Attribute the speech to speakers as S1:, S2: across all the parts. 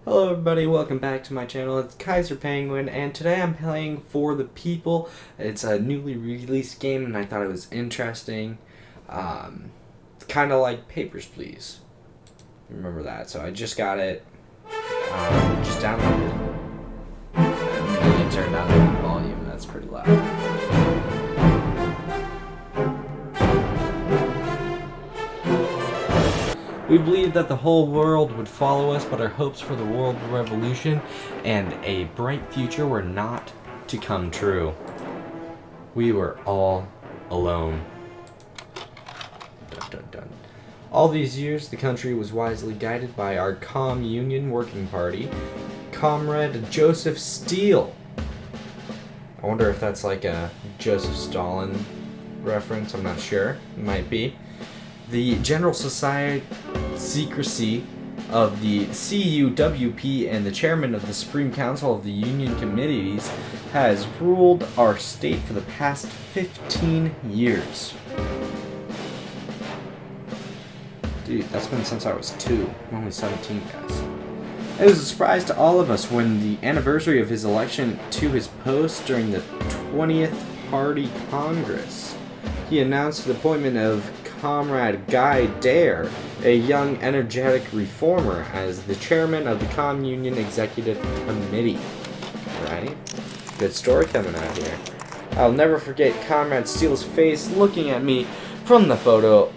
S1: Hello everybody, welcome back to my channel. It's Kaiser Penguin, and today I'm playing For the People. It's a newly released game, and I thought it was interesting. Kind of like Papers, Please. Remember that? So I just got it. Just downloaded it. And I turned down the volume. That's pretty loud. We believed that the whole world would follow us, but our hopes for the world revolution and a bright future were not to come true. We were all alone. Dun, dun, dun. All these years, the country was wisely guided by our Communion Working Party, Comrade Joseph Steele. I wonder if that's like a Joseph Stalin reference. I'm not sure. It might be. The general society secrecy of the CUWP and the chairman of the Supreme Council of the Union Committees has ruled our state for the past 15 years. Dude, that's been since I was 2. I'm only 17, guys. It was a surprise to all of us when the anniversary of his election to his post during the 20th Party Congress, he announced the appointment of Comrade Guy Dare, a young, energetic reformer, as the chairman of the Communion Executive Committee. Right? Good story coming out here. I'll never forget Comrade Steele's face looking at me from the photo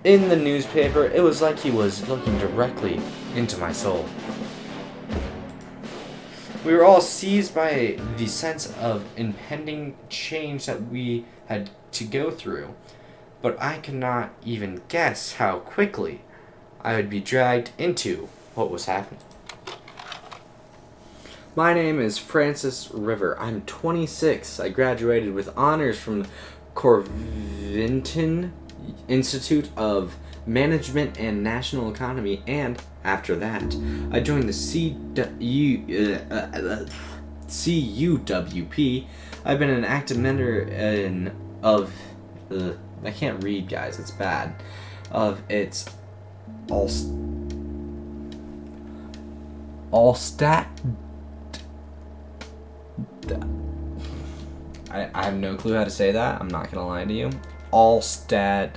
S1: in the newspaper. It was like he was looking directly into my soul. We were all seized by the sense of impending change that we had to go through. But I could not even guess how quickly I would be dragged into what was happening. My name is Francis River. I'm 26. I graduated with honors from Corvinton Institute of Management and National Economy, and after that, I joined the CUWP. I've been an active member of I can't read, guys. It's bad. Of its Allstat. I have no clue how to say that. I'm not gonna lie to you. Allstat.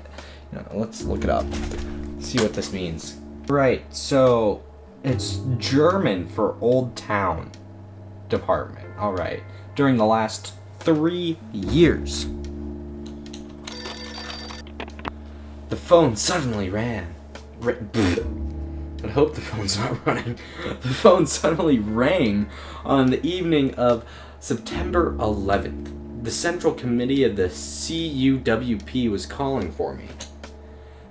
S1: Let's look it up. See what this means. Right. So it's German for Old Town Department. All right. During the last 3 years. The phone suddenly rang. I hope the phone's not running. The phone suddenly rang on the evening of September 11th. The Central Committee of the CUWP was calling for me.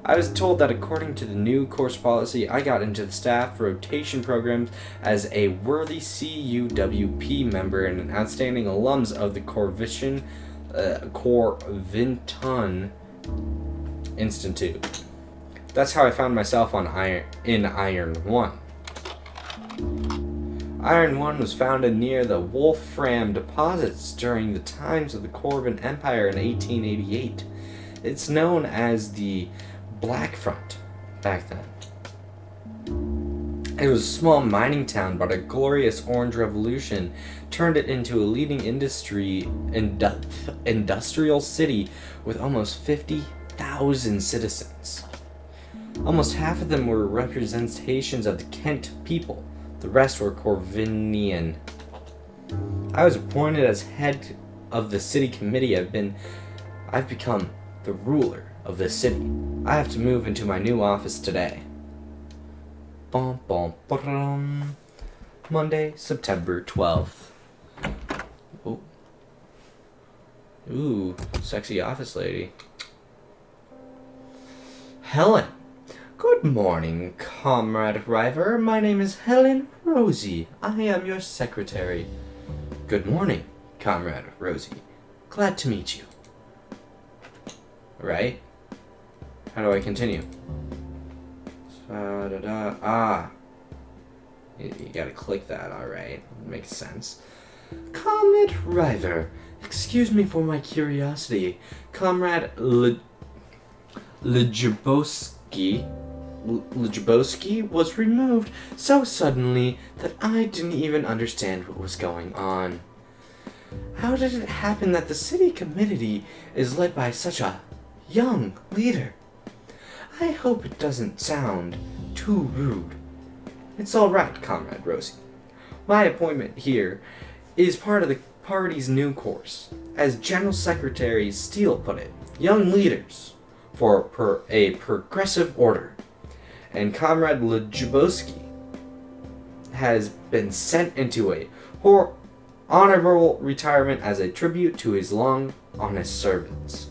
S1: I was told that according to the new course policy, I got into the staff rotation programs as a worthy CUWP member and an outstanding alums of the Corvinton Institute. That's how I found myself in Iron 1. Iron 1 was founded near the Wolfram deposits during the times of the Corvin Empire in 1888. It's known as the Black Front back then. It was a small mining town, but a glorious Orange Revolution turned it into a leading industrial city with almost 50,000 citizens. Almost half of them were representations of the Kent people. The rest were Corvinian. I was appointed as head of the city committee. I've become the ruler of this city. I have to move into my new office today. Bum, bum, ba-dum. Monday, September 12th. Oh. Ooh, sexy office lady. Helen. Good morning, Comrade River. My name is Helen Rosie. I am your secretary. Good morning, Comrade Rosie. Glad to meet you. Right? How do I continue? You gotta click that, alright. Makes sense. Comrade River, excuse me for my curiosity. Comrade Lejabowski Ljubowski was removed so suddenly that I didn't even understand what was going on. How did it happen that the city committee is led by such a young leader? I hope it doesn't sound too rude. It's all right, Comrade Rosie. My appointment here is part of the party's new course. As General Secretary Steele put it, young leaders for a progressive order. And Comrade Ljubowski has been sent into a honorable retirement as a tribute to his long, honest service.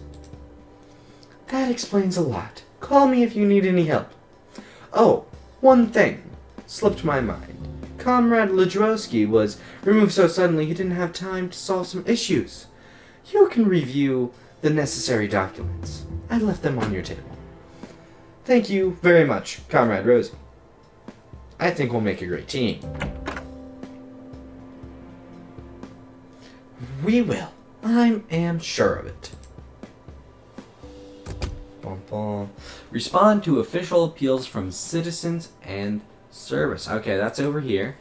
S1: That explains a lot. Call me if you need any help. Oh, one thing slipped my mind. Comrade Ljubowski was removed so suddenly he didn't have time to solve some issues. You can review the necessary documents. I left them on your table. Thank you very much, Comrade Rosie. I think we'll make a great team. We will. I am sure of it. Bum, bum. Respond to official appeals from citizens and service. Okay, that's over here.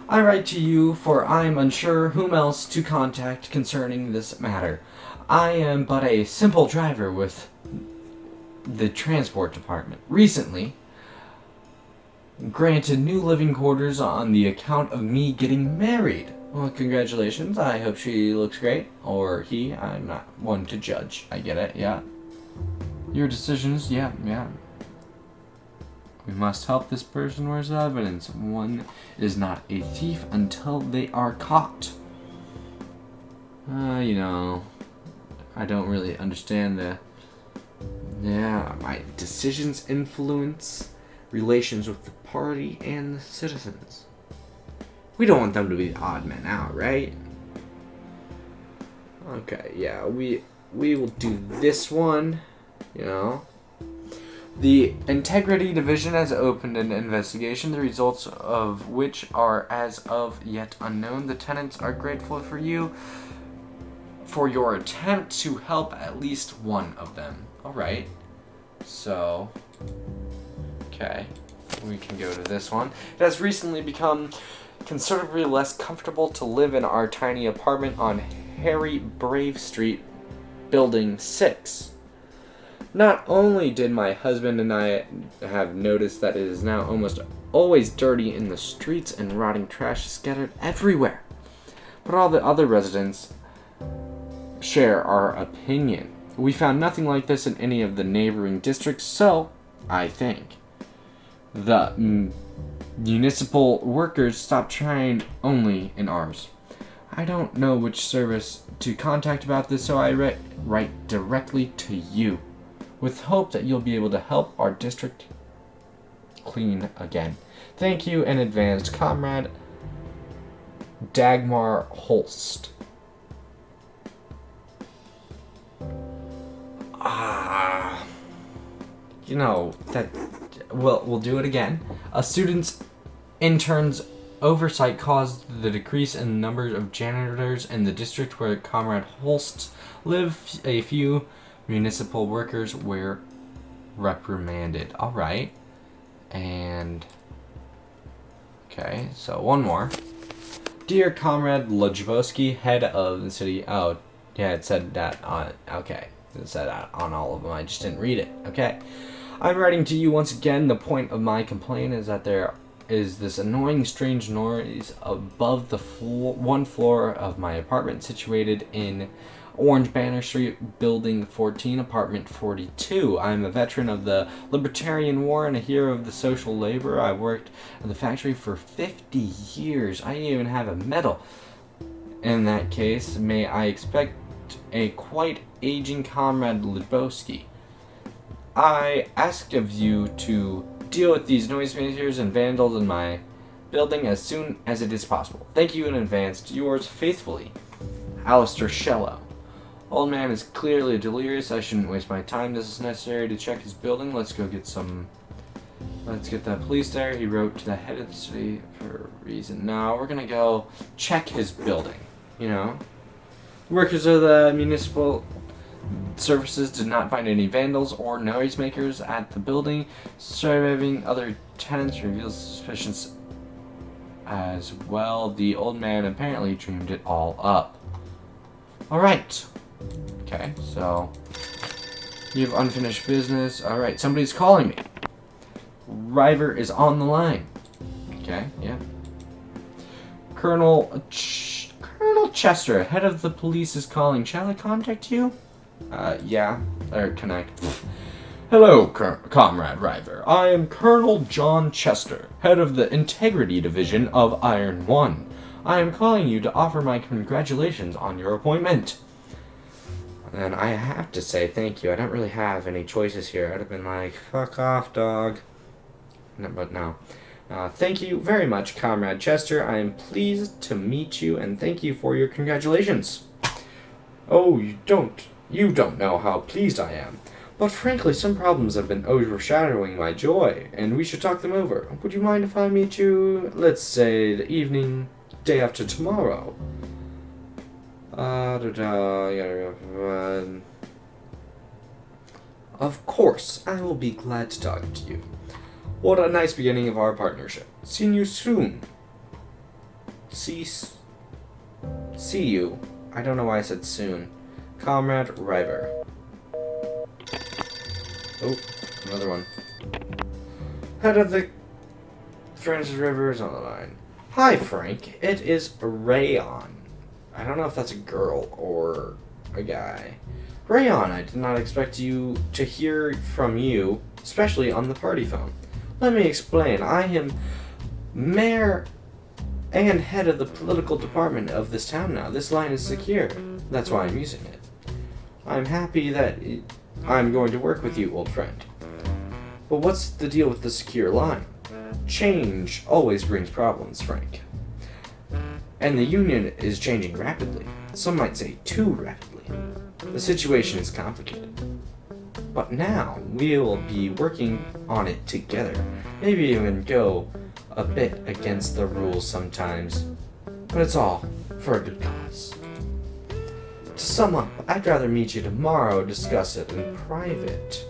S1: I write to you, for I am unsure whom else to contact concerning this matter. I am but a simple driver with the transport department. Recently granted new living quarters on the account of me getting married. Well, congratulations. I hope she looks great. Or he. I'm not one to judge. I get it, yeah. Your decisions, yeah. We must help this person where's evidence. One is not a thief until they are caught. I don't really understand my decisions influence relations with the party and the citizens. We don't want them to be the odd men out, right? Okay, yeah, we will do this one, The Integrity Division has opened an investigation, the results of which are as of yet unknown. The tenants are grateful for your attempt to help at least one of them. Alright, so, okay, we can go to this one. It has recently become considerably less comfortable to live in our tiny apartment on Harry Brave Street, Building 6. Not only did my husband and I have noticed that it is now almost always dirty in the streets and rotting trash scattered everywhere, but all the other residents share our opinion. We found nothing like this in any of the neighboring districts, so I think the municipal workers stopped trying only in ours. I don't know which service to contact about this, so I write directly to you, with hope that you'll be able to help our district clean again. Thank you in advance, Comrade Dagmar Holst. We'll do it again. A student's intern's oversight caused the decrease in the number of janitors in the district where Comrade Holst lived. A few municipal workers were reprimanded. Alright. And okay, so one more. Dear Comrade Ljubowski, head of the city. Oh, yeah, it said that on. Okay, it said that on all of them. I just didn't read it. Okay. I'm writing to you once again. The point of my complaint is that there is this annoying, strange noise above the one floor of my apartment situated in Orange Banner Street, Building 14, Apartment 42. I'm a veteran of the Libertarian War and a hero of the social labor. I worked in the factory for 50 years. I even have a medal. In that case, may I expect a quite aging Comrade Ljubowski? I ask of you to deal with these noisemakers and vandals in my building as soon as it is possible. Thank you in advance. Yours faithfully, Alistair Shello. Old man is clearly delirious. I shouldn't waste my time. This is necessary to check his building. Let's get the police there. He wrote to the head of the city for a reason. Now we're gonna go check his building. Workers of the municipal Services did not find any vandals or noisemakers at the building. Surveying other tenants reveals suspicions as well. The old man apparently dreamed it all up. Alright. Okay, so you have unfinished business. Alright, somebody's calling me. River is on the line. Okay, yeah. Colonel Chester, head of the police, is calling. Shall I contact you? Yeah. Or connect. Hello, Comrade River. I am Colonel John Chester, head of the Integrity Division of Iron One. I am calling you to offer my congratulations on your appointment. And I have to say thank you. I don't really have any choices here. I'd have been like, fuck off, dog. No, but no. Thank you very much, Comrade Chester. I am pleased to meet you, and thank you for your congratulations. Oh, you don't know how pleased I am. But frankly, some problems have been overshadowing my joy, and we should talk them over. Would you mind if I meet you, let's say, the evening, day after tomorrow? Of course, I will be glad to talk to you. What a nice beginning of our partnership. See you soon. See you. I don't know why I said soon. Comrade River. Oh, another one. Head of the Francis River is on the line. Hi, Frank. It is Rayon. I don't know if that's a girl or a guy. Rayon, I did not expect to hear from you, especially on the party phone. Let me explain. I am mayor and head of the political department of this town now. This line is secure. That's why I'm using it. I'm happy that I'm going to work with you, old friend. But what's the deal with the secure line? Change always brings problems, Frank. And the Union is changing rapidly. Some might say too rapidly. The situation is complicated. But now, we'll be working on it together. Maybe even go a bit against the rules sometimes. But it's all for a good cause. To sum up, I'd rather meet you tomorrow, discuss it in private.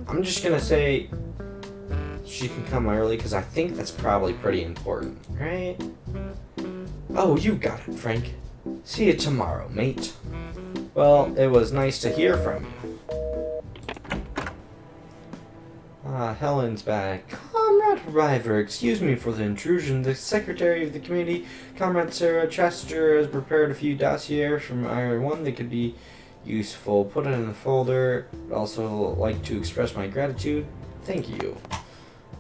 S1: I'm just gonna say she can come early because I think that's probably pretty important, right? Oh, you got it, Frank. See you tomorrow, mate. Well, it was nice to hear from you. Helen's back. Comrade River, excuse me for the intrusion. The secretary of the committee, Comrade Sarah Chester, has prepared a few dossiers from Iron One that could be useful. Put it in the folder. I'd also like to express my gratitude. Thank you.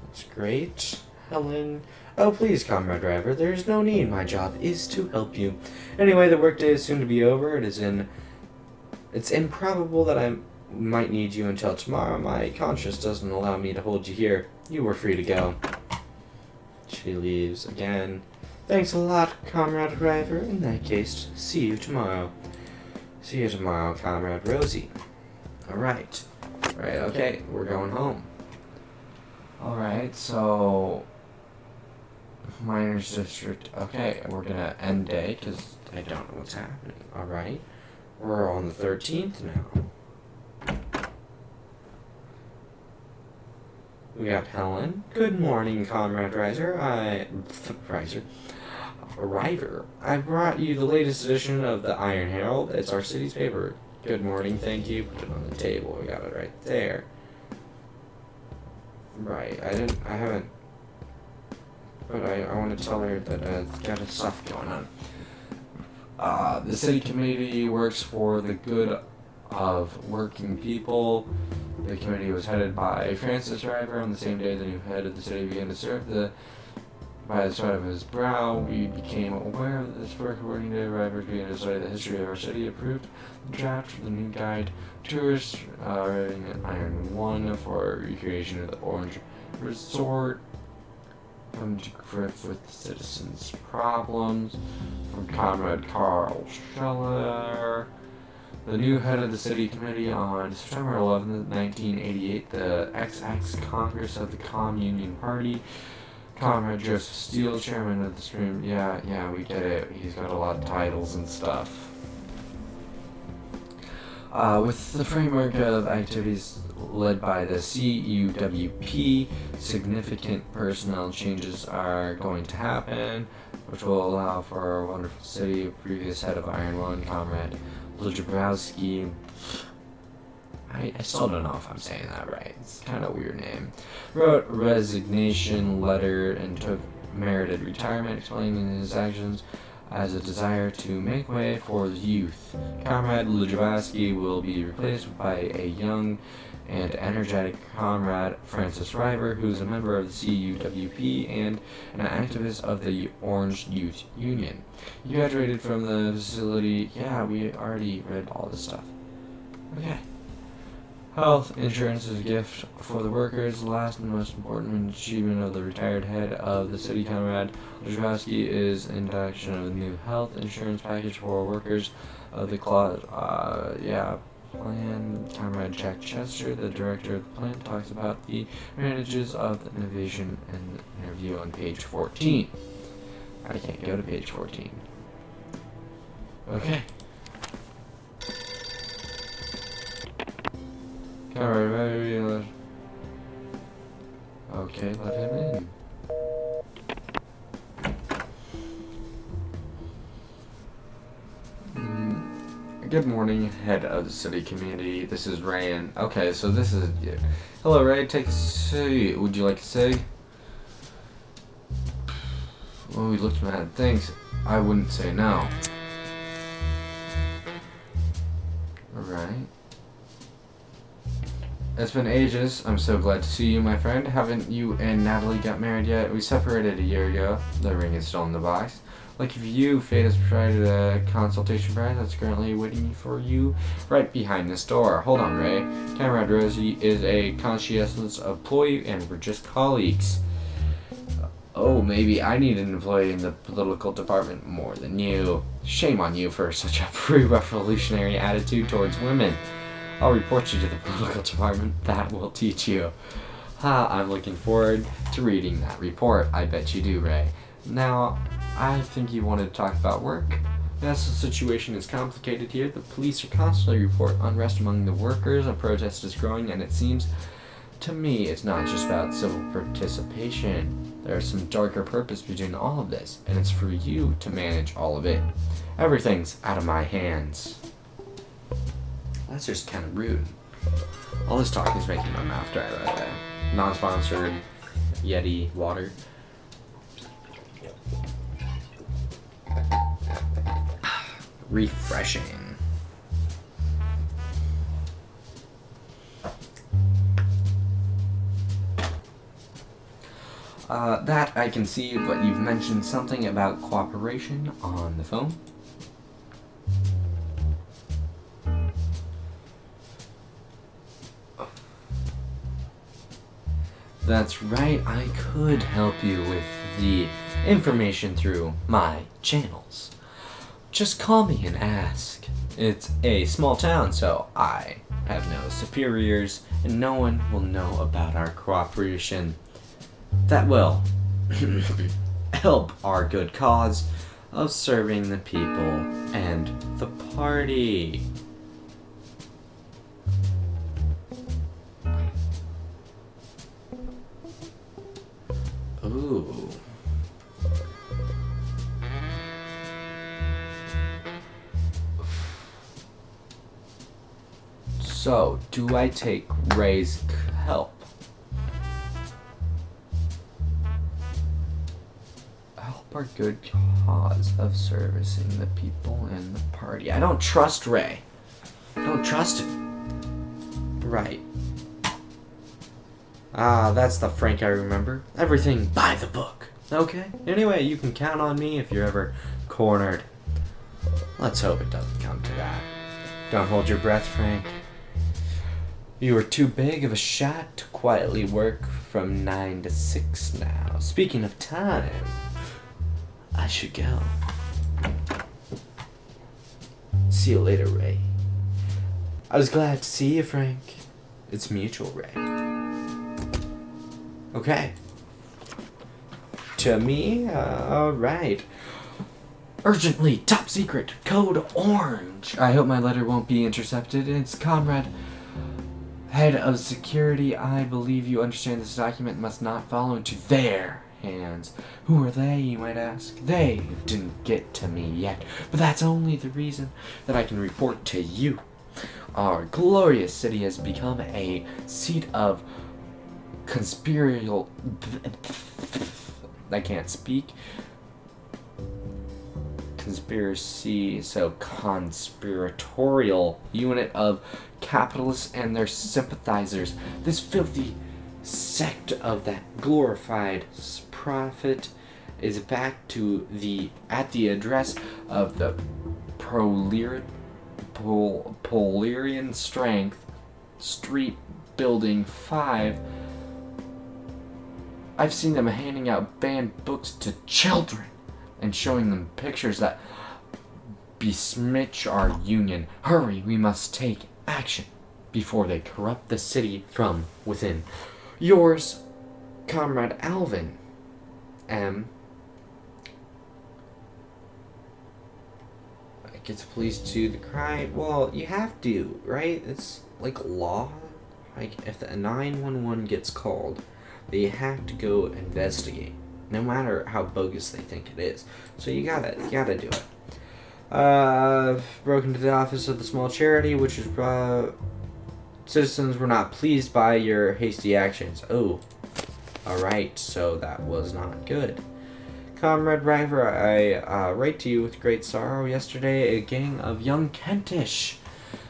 S1: That's great. Helen. Oh, please, Comrade Driver. There's no need. My job is to help you. Anyway, the workday is soon to be over. It's improbable that I might need you until tomorrow. My conscience doesn't allow me to hold you here. You were free to go. She leaves again. Thanks a lot, Comrade Driver. In that case, see you tomorrow. See you tomorrow, Comrade Rosie. Alright. Right, okay, we're going home. Alright, so Miners District. Okay, we're gonna end day because I don't know what's happening. Alright. We're on the 13th now. We got Helen. Good morning, Comrade River. I brought you the latest edition of the Iron Herald. It's our city's paper. Good morning, thank you. Put it on the table. We got it right there. Right, I haven't. But I want to tell her that it's got stuff going on. The city committee works for the good of working people. The committee was headed by Francis River on the same day the new head of the city began to serve. The
S2: By the sweat of his brow, we became aware of this work. According to Ryberg, began to study the history of our city, approved the draft for the new guide. Tourists arriving at Iron One for recreation of the Orange Resort. Come to grips with the citizens' problems. From Comrade Carl Scheller. The new head of the city committee on September 11th, 1988, the XX Congress of the Communion Party. Comrade Joseph Steele, chairman of the Supreme. Yeah, we get it. He's got a lot of titles and stuff. With the framework of activities led by the CUWP, significant personnel changes are going to happen, which will allow for our wonderful city. Previous head of Iron One, Comrade Lujabrowski. I still don't know if I'm saying that right. It's kind of a weird name. Wrote a resignation letter and took merited retirement, explaining his actions as a desire to make way for the youth. Comrade Lujabrowski will be replaced by a young and energetic Comrade Francis River, who's a member of the CUWP and an activist of the Orange Youth Union. He graduated from the facility. Yeah, we already read all this stuff. Okay. Health insurance is a gift for the workers. The last and most important achievement of the retired head of the city, Comrade Lujabrowski, is introduction of a new health insurance package for workers of the plan. Comrade Jack Chester, the director of the plan, talks about the advantages of the innovation in the interview on page 14. I can't go to page 14. Okay. Comrade, okay, let him in. Good morning, head of the city community. This is Ryan. Okay, so this is you. Hello, Ray. Take a seat. Would you like a cig? Well, we looked mad. Thanks. I wouldn't say no. Alright. It's been ages. I'm so glad to see you, my friend. Haven't you and Natalie got married yet? We separated a year ago. The ring is still in the box. Like if you, Fate has provided a consultation prize that's currently waiting for you right behind this door. Hold on, Ray. Comrade Rosie is a conscientious employee and we're just colleagues. Oh, maybe I need an employee in the political department more than you. Shame on you for such a pre-revolutionary attitude towards women. I'll report you to the political department. That will teach you. I'm looking forward to reading that report. I bet you do, Ray. Now, I think you wanted to talk about work. Yes, the situation is complicated here. The police are constantly report unrest among the workers. A protest is growing, and it seems to me it's not just about civil participation. There's some darker purpose between all of this, and it's for you to manage all of it. Everything's out of my hands. That's just kind of rude. All this talking is making my mouth dry right away. Non-sponsored Yeti water. Refreshing. That I can see, but you've mentioned something about cooperation on the phone. That's right, I could help you with the information through my channels. Just call me and ask. It's a small town, so I have no superiors, and no one will know about our cooperation. That will help our good cause of serving the people and the party. Ooh. So, do I take Ray's help? Help our good cause of servicing the people and the party. I don't trust Ray. I don't trust him. Right. Ah, that's the Frank I remember. Everything by the book.
S1: Okay. Anyway, you can count on me if you're ever cornered. Let's hope it doesn't come to that. Don't hold your breath, Frank. You are too big of a shot to quietly work from 9 to 6 now. Speaking of time, I should go. See you later, Ray. I was glad to see you, Frank. It's mutual, Ray. Okay. To me? Alright. Urgently, top secret, code orange. I hope my letter won't be intercepted. It's Comrade, head of security. I believe you understand this document must not fall into their hands. Who are they, you might ask? They didn't get to me yet, but that's only the reason that I can report to you. Our glorious city has become a seat of conspiratorial... I can't speak. Conspiratorial unit of capitalists and their sympathizers. This filthy sect of that glorified prophet is back at the address of the Polarian Strength Street Building 5. I've seen them handing out banned books to children and showing them pictures that besmirch our union. Hurry, we must take action before they corrupt the city from within. Yours, Comrade Alvin M. Gets police to the crime. Well, you have to, right? It's like law. Like, if the 911 gets called, they have to go investigate, no matter how bogus they think it is. So you gotta do it. Broke into the office of the small charity, which is citizens were not pleased by your hasty actions. Oh, alright, so that was not good. Comrade River, I write to you with great sorrow. Yesterday, a gang of young Kentish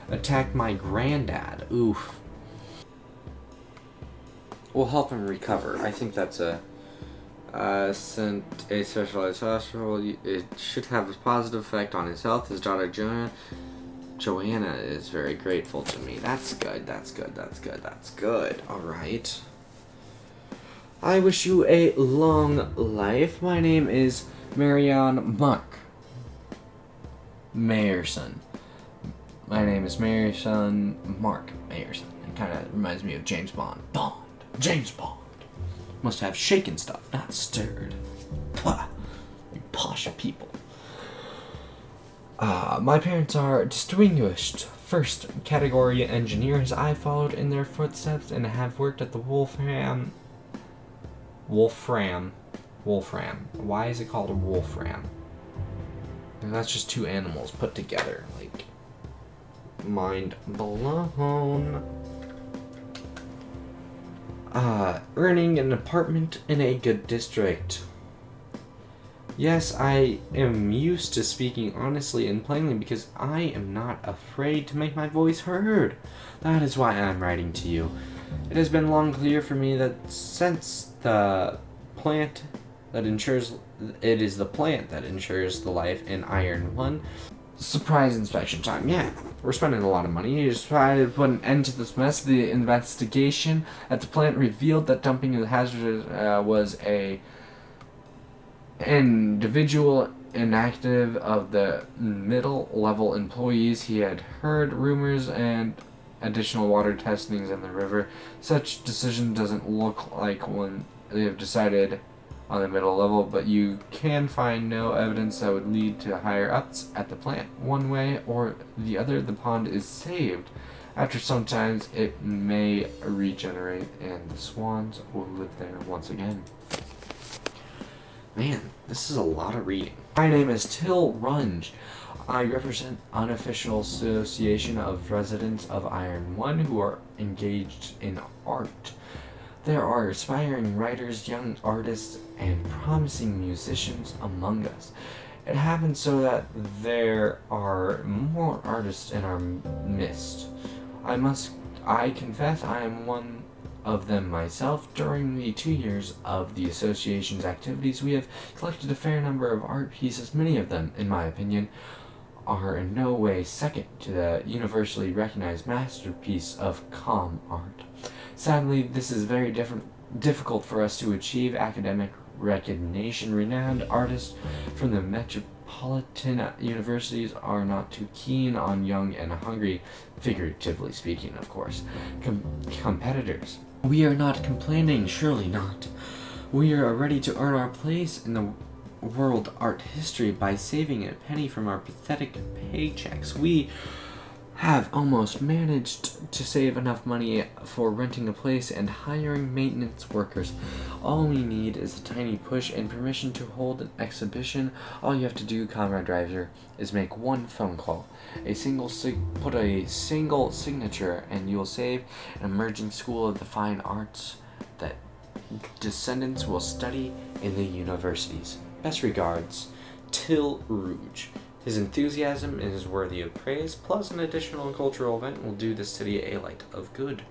S1: attacked my granddad. Oof. We'll help him recover. I think that's sent a specialized hospital. It should have a positive effect on his health. His daughter Joanna is very grateful to me. That's good. All right. I wish you a long life. My name is Marion Mayerson. My name is Mark Mayerson. It kind of reminds me of James Bond. James Bond. Must have shaken stuff, not stirred. Pah, you posh people. My parents are distinguished first category engineers. I followed in their footsteps and have worked at the Wolfram. Why is it called a wolfram? And that's just two animals put together. Like, mind blown. Earning an apartment in a good district. Yes, I am used to speaking honestly and plainly because I am not afraid to make my voice heard. That is why I'm writing to you. It has been long clear for me that since the plant that ensures the life in Iron 1. Surprise inspection time. Yeah, we're spending a lot of money. You just try to put an end to this mess. The investigation at the plant revealed that dumping of the hazardous was a individual inactive of the middle level employees. He had heard rumors and additional water testings in the river. Such decision doesn't look like one they have decided on the middle level, but you can find no evidence that would lead to higher ups at the plant. One way or the other, the pond is saved. After some time, it may regenerate and the swans will live there once again. Man, this is a lot of reading. My name is Till Runge. I represent Unofficial Association of Residents of Iron 1 who are engaged in art. There are aspiring writers, young artists, and promising musicians among us. It happens so that there are more artists in our midst. I confess I am one
S2: of them myself. During the 2 years of the association's activities, we have collected a fair number of art pieces. Many of them, in my opinion, are in no way second to the universally recognized masterpiece of com art. Sadly, this is very difficult for us to achieve academic recognition. Renowned artists from the metropolitan universities are not too keen on young and hungry, figuratively speaking, of course, competitors. We are not complaining, surely not. We are ready to earn our place in the world art history by saving a penny from our pathetic paychecks. We have almost managed to save enough money for renting a place and hiring maintenance workers. All we need is a tiny push and permission to hold an exhibition. All you have to do, Comrade Driver, is make one phone call. Put a single signature and you'll save an emerging school of the fine arts that descendants will study in the universities. Best regards, Till Rouge. His enthusiasm is worthy of praise, plus an additional cultural event will do the city a light of good.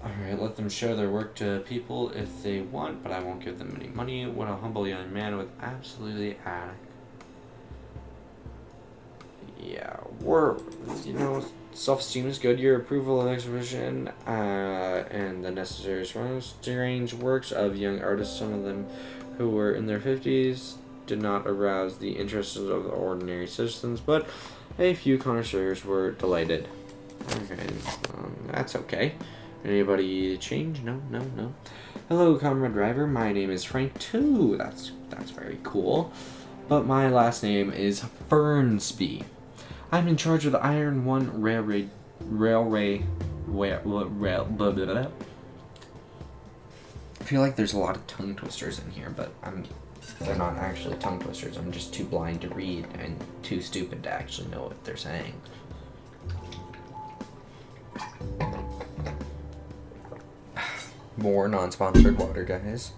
S2: Alright, let them show their work to people if they want, but I won't give them any money. What a humble young man with absolutely self-esteem is good. Your approval of the exhibition and the necessary strange works of young artists, some of them who were in their 50s, did not arouse the interest of the ordinary citizens, but a few connoisseurs were delighted. Okay, that's okay. Anybody change? No. Hello, Comrade Driver. My name is Frank too. That's very cool. But my last name is Fernsby. I'm in charge of the Iron One Railway. I feel like there's a lot of tongue twisters in here, but they're not actually tongue twisters. I'm just too blind to read and too stupid to actually know what they're saying. More non-sponsored water, guys.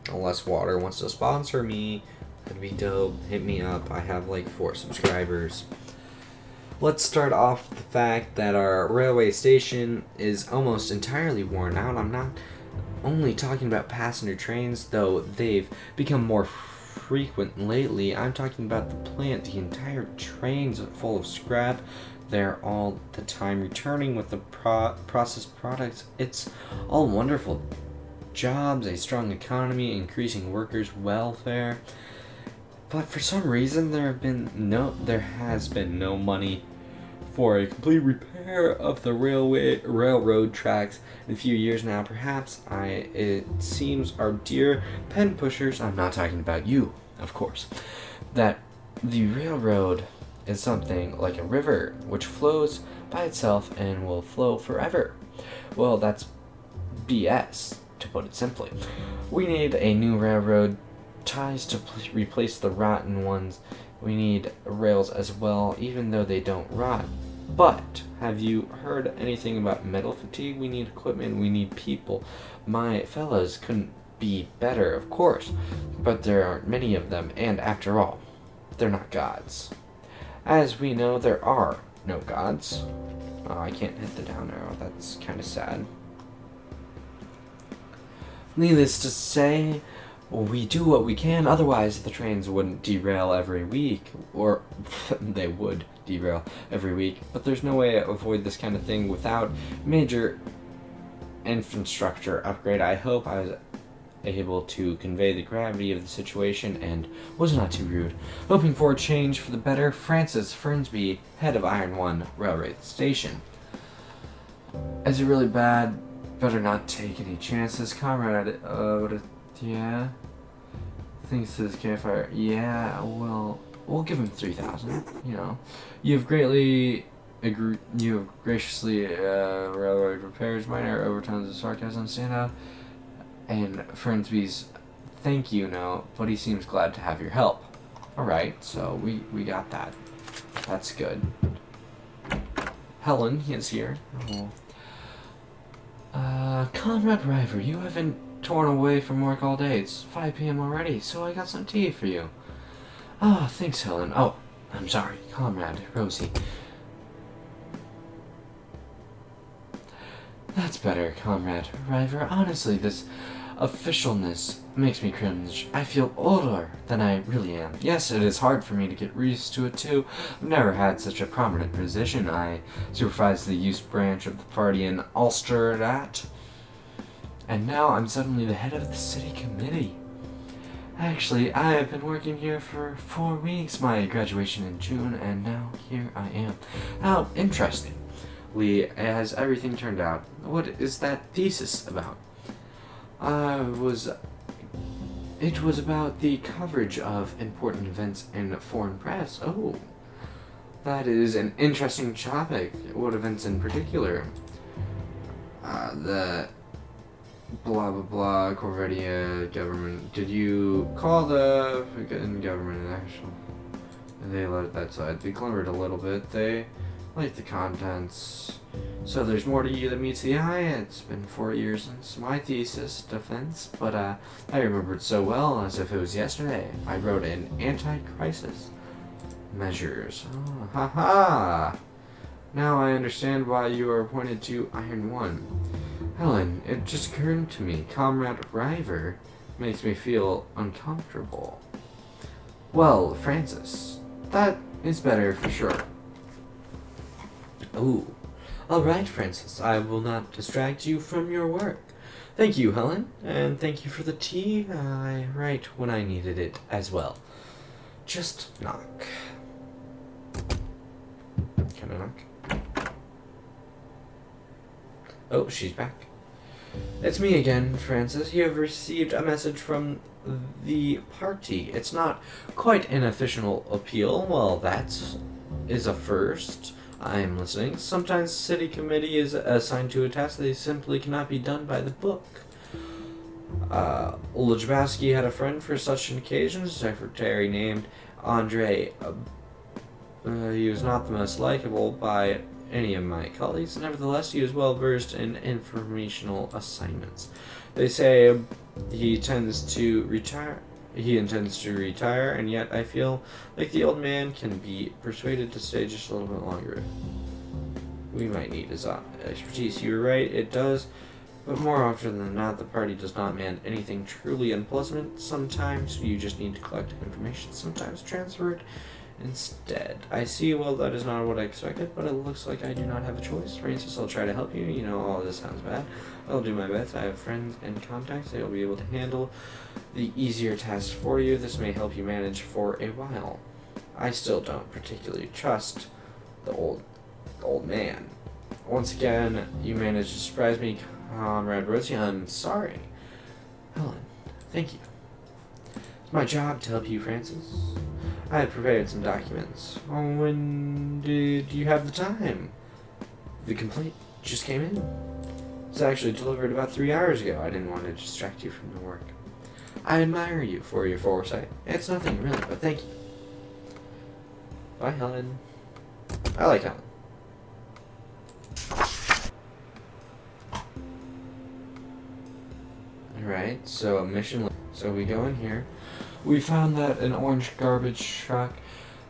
S2: Unless water wants to sponsor me, that'd be dope. Hit me up. I have like 4 subscribers. Let's start off with the fact that our railway station is almost entirely worn out. I'm not only talking about passenger trains, though they've become more frequent lately. I'm talking about the plant. The entire trains are full of scrap. They're all the time returning with the processed products. It's all wonderful jobs, a strong economy, increasing workers' welfare. But for some reason, there has been no money for a complete repair of the railroad tracks in a few years now. Perhaps it seems our dear pen pushers, I'm not talking about you, of course, that the railroad is something like a river which flows by itself and will flow forever. Well, that's BS, to put it simply. We need a new railroad ties to replace the rotten ones. We need rails as well, even though they don't rot. But have you heard anything about metal fatigue? We need equipment, we need people. My fellas couldn't be better, of course, but there aren't many of them, and after all, they're not gods. As we know, there are no gods. Oh, I can't hit the down arrow, that's kind of sad. Needless to say, we do what we can, otherwise the trains wouldn't derail every week, or they would derail every week, but there's no way to avoid this kind of thing without major infrastructure upgrade. I hope I was able to convey the gravity of the situation and was not too rude. Hoping for a change for the better, Francis Fernsby, head of Iron One Railway Station. Is it really bad? Better not take any chances, comrade. Yeah. Thinks this campfire. Yeah, well, we'll give him 3,000. You know, you have graciously railroad repairs, minor overtones of sarcasm stand out, and Fernsby's thank you note, but he seems glad to have your help. All right, so we got that. That's good. Helen is here. Oh. Conrad River, you haven't torn away from work all day. It's 5 p.m. already, so I got some tea for you. Oh, thanks, Helen. Oh, I'm sorry, Comrade Rosie. That's better, Comrade River. Honestly, this officialness makes me cringe. I feel older than I really am. Yes, it is hard for me to get used to it too. I've never had such a prominent position. I supervise the youth branch of the party in Ulsterrat, and now I'm suddenly the head of the city committee. Actually, I have been working here for 4 weeks. My graduation in June, and now here I am. How interesting. Lee, has everything turned out? What is that thesis about? It was about the coverage of important events in foreign press. Oh, that is an interesting topic. What events in particular? The blah blah blah Corvedia government. Did you call the government actual? They let that slide. They clevered a little bit. They like the contents. So there's more to you than meets the eye. It's been 4 years since my thesis defense, but I remember it so well as if it was yesterday. I wrote an anti-crisis measures. Oh, ha ha! Now I understand why you are appointed to Iron One. Helen, it just occurred to me, Comrade River makes me feel uncomfortable. Well, Francis, that is better for sure. Ooh. All right, Francis, I will not distract you from your work. Thank you, Helen, and thank you for the tea. I write when I needed it as well. Just knock. Can I knock? Oh, she's back. It's me again, Francis. You have received a message from the party. It's not quite an official appeal. Well, that is a first. I am listening. Sometimes city committee is assigned to a task that simply cannot be done by the book. Lajabowski had a friend for such an occasion, a secretary named Andre. He was not the most likable by any of my colleagues. Nevertheless, he was well versed in informational assignments. They say he intends to retire, and yet I feel like the old man can be persuaded to stay just a little bit longer. We might need his expertise. You were right, it does, but more often than not, the party does not demand anything truly unpleasant. Sometimes you just need to collect information, sometimes transfer it instead. I see, well, that is not what I expected, but it looks like I do not have a choice. Francis, I'll try to help you. You know, all this sounds bad. I'll do my best. I have friends and contacts. They will be able to handle the easier tasks for you. This may help you manage for a while. I still don't particularly trust the old man. Once again, you managed to surprise me, Comrade Rosie. I'm sorry. Helen, thank you. It's my job to help you, Francis. I had prepared some documents. When did you have the time? The complaint just came in. It was actually delivered about 3 hours ago. I didn't want to distract you from the work. I admire you for your foresight. It's nothing really, but thank you. Bye, Helen. I like Helen. Alright, so mission. So we go in here. We found that an orange garbage truck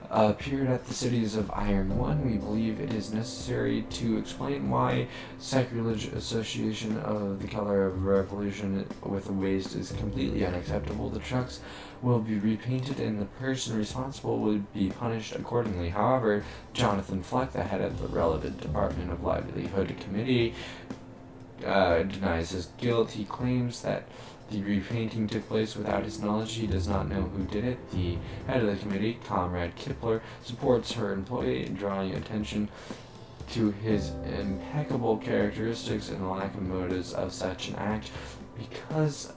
S2: appeared at the cities of Iron One. We believe it is necessary to explain why sacrilege association of the color of revolution with waste is completely unacceptable. The trucks will be repainted and the person responsible would be punished accordingly. However, Jonathan Fleck, the head of the relevant Department of Livelihood Committee, denies his guilt. He claims that the repainting took place without his knowledge. He does not know who did it. The head of the committee, Comrade Kipler, supports her employee, drawing attention to his impeccable characteristics and lack of motives of such an act. Because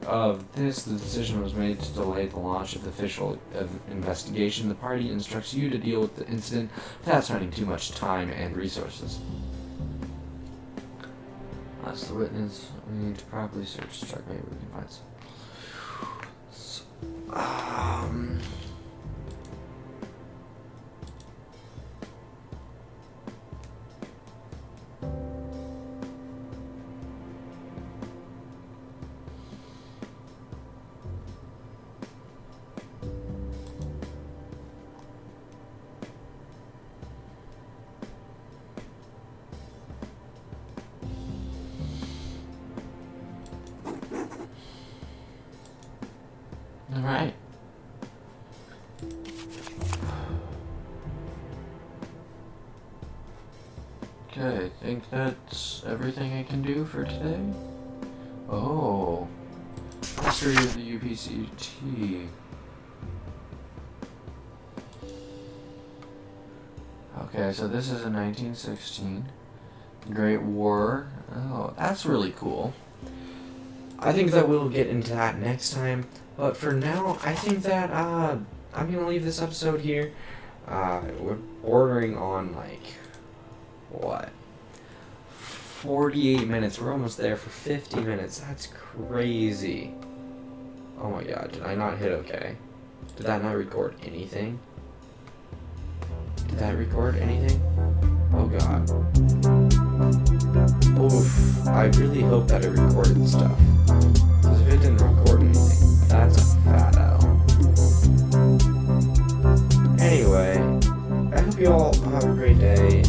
S2: of this, the decision was made to delay the launch of the official investigation. The party instructs you to deal with the incident without spending too much time and resources. That's the witness. We need to properly search the truck. Maybe we can find some. Okay, I think that's everything I can do for today. Oh, history of the UPCT. Okay, so this is in 1916. Great War. Oh, that's really cool.
S1: I think that we'll get into that next time, but for now, I think that I'm gonna leave this episode here. We're bordering on like what? 48 minutes. We're almost there for 50 minutes. That's crazy. Oh my god, did I not hit okay? Did that not record anything? Did that record anything? Oh god. Oof. I really hope that it recorded stuff. Because if it didn't record anything, that's a fat L. Anyway, I hope you all have a great day,